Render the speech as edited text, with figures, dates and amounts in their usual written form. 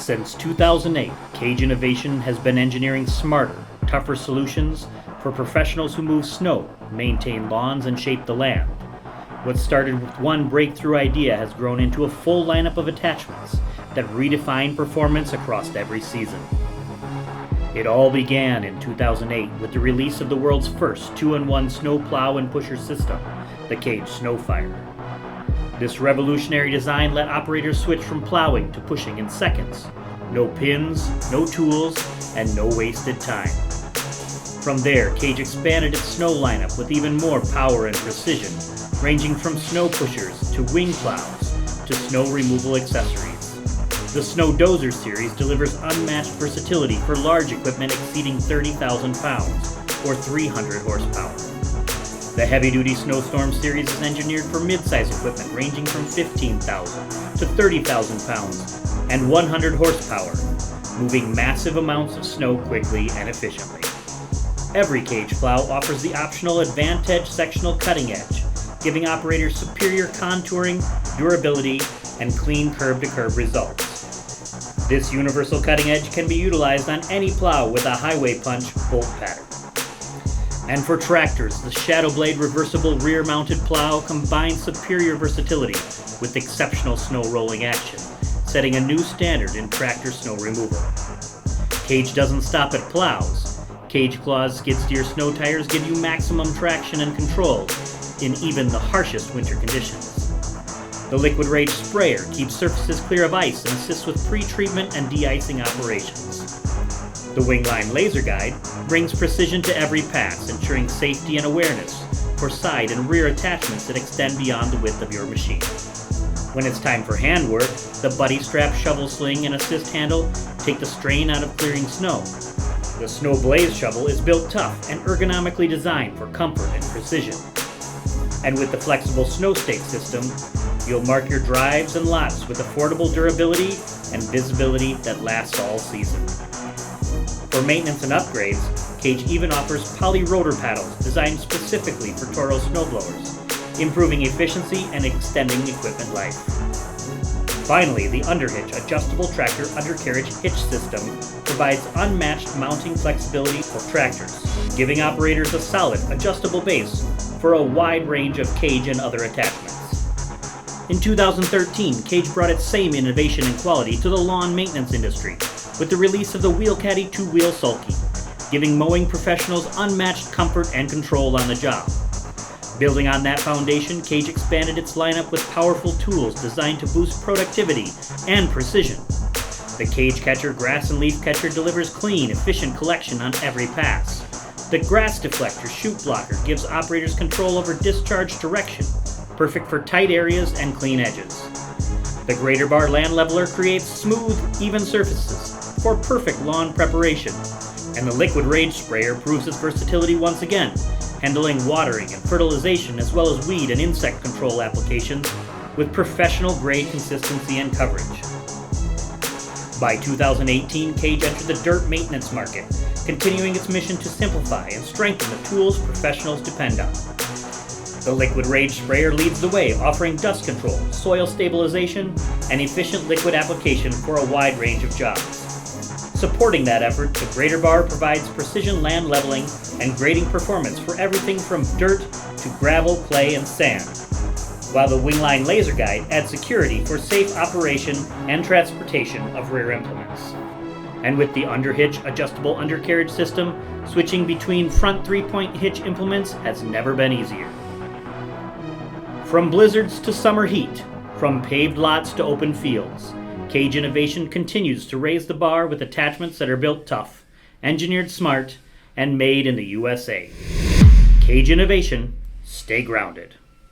Since 2008, KAGE Innovation has been engineering smarter, tougher solutions for professionals who move snow, maintain lawns, and shape the land. What started with one breakthrough idea has grown into a full lineup of attachments that redefine performance across every season. It all began in 2008 with the release of the world's first 2-in-1 snow plow and pusher system, the KAGE SnowFire. This revolutionary design let operators switch from plowing to pushing in seconds. No pins, no tools, and no wasted time. From there, KAGE expanded its snow lineup with even more power and precision, ranging from snow pushers to wing plows to snow removal accessories. The Snow Dozer series delivers unmatched versatility for large equipment exceeding 30,000 pounds or 300 horsepower. The heavy-duty Snowstorm series is engineered for mid-size equipment ranging from 15,000 to 30,000 pounds and 100 horsepower, moving massive amounts of snow quickly and efficiently. Every KAGE plow offers the optional AdvantEDGE sectional cutting edge, giving operators superior contouring, durability, and clean curb-to-curb results. This universal cutting edge can be utilized on any plow with a highway punch bolt pattern. And for tractors, the Shadow Blade reversible rear-mounted plow combines superior versatility with exceptional snow rolling action, setting a new standard in tractor snow removal. KAGE doesn't stop at plows. KAGE Claws skid steer snow tires give you maximum traction and control in even the harshest winter conditions. The Liquid Rage sprayer keeps surfaces clear of ice and assists with pre-treatment and de-icing operations. The Wingline Laser Guide brings precision to every pass, ensuring safety and awareness for side and rear attachments that extend beyond the width of your machine. When it's time for handwork, the Buddy Strap shovel sling and assist handle take the strain out of clearing snow. The Snow Blaze shovel is built tough and ergonomically designed for comfort and precision. And with the flexible snow stake system, you'll mark your drives and lots with affordable durability and visibility that lasts all season. For maintenance and upgrades, KAGE even offers poly rotor paddles designed specifically for Toro snowblowers, improving efficiency and extending equipment life. Finally, the Underhitch adjustable tractor undercarriage hitch system provides unmatched mounting flexibility for tractors, giving operators a solid adjustable base for a wide range of KAGE and other attachments. In 2013, KAGE brought its same innovation and quality to the lawn maintenance industry with the release of the Wheel Caddy 2-wheel sulky, giving mowing professionals unmatched comfort and control on the job. Building on that foundation, KAGE expanded its lineup with powerful tools designed to boost productivity and precision. The KAGE Catcher Grass and Leaf Catcher delivers clean, efficient collection on every pass. The Grass Deflector Chute Blocker gives operators control over discharge direction, perfect for tight areas and clean edges. The Greater Bar Land Leveler creates smooth, even surfaces for perfect lawn preparation. And the Liquid Rage Sprayer proves its versatility once again, handling watering and fertilization as well as weed and insect control applications with professional-grade consistency and coverage. By 2018, KAGE entered the dirt maintenance market, continuing its mission to simplify and strengthen the tools professionals depend on. The Liquid Rage Sprayer leads the way, offering dust control, soil stabilization, and efficient liquid application for a wide range of jobs. Supporting that effort, the Greater Bar provides precision land leveling and grading performance for everything from dirt to gravel, clay, and sand, while the Wingline Laser Guide adds security for safe operation and transportation of rear implements. And with the Underhitch adjustable undercarriage system, switching between front 3-point hitch implements has never been easier. From blizzards to summer heat, from paved lots to open fields, KAGE Innovation continues to raise the bar with attachments that are built tough, engineered smart, and made in the USA. KAGE Innovation, stay grounded.